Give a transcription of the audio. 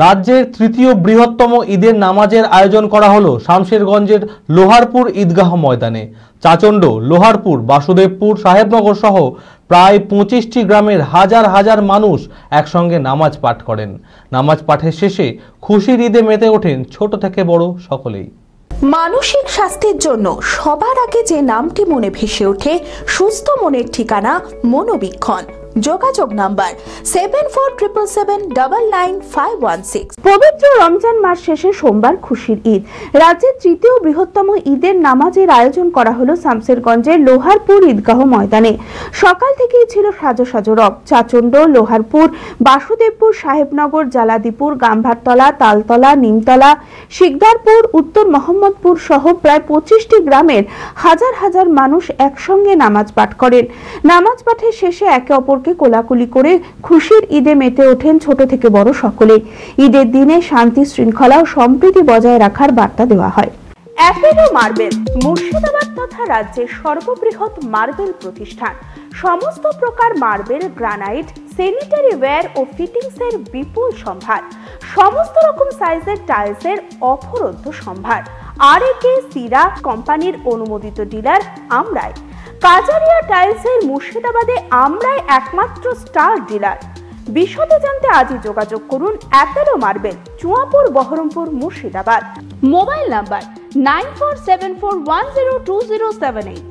রাজ্যের তৃতীয় বৃহত্তম ঈদের নামাজের আয়োজন করা হলো শামশেরগঞ্জের লোহারপুর ঈদগাহ ময়দানে। চাচণ্ড, লোহারপুর, বাসুদেবপুর, সাহেবনগর সহ প্রায় 25টি গ্রামের হাজার হাজার মানুষ একসঙ্গে নামাজ পাঠ করেন। নামাজ পাঠের শেষে খুশির ঈদে মেতে ওঠেন ছোট থেকে বড় সকলেই। মানসিক স্বাস্থ্যের জন্য সবার আগে যে নামটি মনে ভেসে ওঠে, সুস্থ মনের ঠিকানা মনোবীক্ষণ। যোগাযোগ নাম্বার 7477799516। পবিত্র রমজান মাস শেষে সোমবার খুশির ঈদ। রাজ্যের তৃতীয় বৃহত্তম ঈদের নামাজের আয়োজন করা হলো শামশেরগঞ্জের লোহারপুর ঈদগাহ ময়দানে। সকাল থেকেই ছিল সাজো সাজো রব। চাচণ্ড, লোহারপুর, বাসুদেবপুর, সাহেবনগর, জালাদিপুর, গাম্ভারতলা, তালতলা, নিমতলা, শিকদারপুর, উত্তর মোহাম্মদপুর সহ প্রায় 25টি গ্রামের হাজার হাজার মানুষ একসঙ্গে নামাজ পাঠ করেন। নামাজ পাঠের শেষে একে অপর কোলাকুলি করে খুশির ঈদে মেতে ওঠেন ছোট থেকে বড় সকলে। ঈদের দিনে শান্তি, শৃঙ্খলা ও সম্প্রীতি বজায় রাখার বার্তা দেওয়া হয়। অ্যাপেলো মার্বেল মুর্শিদাবাদ তথা রাজ্যের সর্ববৃহৎ মার্বেল প্রতিষ্ঠান। সমস্ত প্রকার মার্বেল, গ্রানাইট, স্যানিটারি ওয়্যার ও ফিটিংসের বিপুল সম্ভার। সমস্ত রকম সাইজের টাইলসের অফুরন্ত সম্ভার। আর.এ.কে সিরা কোম্পানির অনুমোদিত ডিলার আমরাই। কাজারিয়া টাইলসের মুর্শিদাবাদে আমরাই একমাত্র স্টার ডিলার। বিশদে জানতে আজই যোগাযোগ করুন Apollo marble, Chuapur, Baharampur, Murshidabad. Mobile number 9474102078।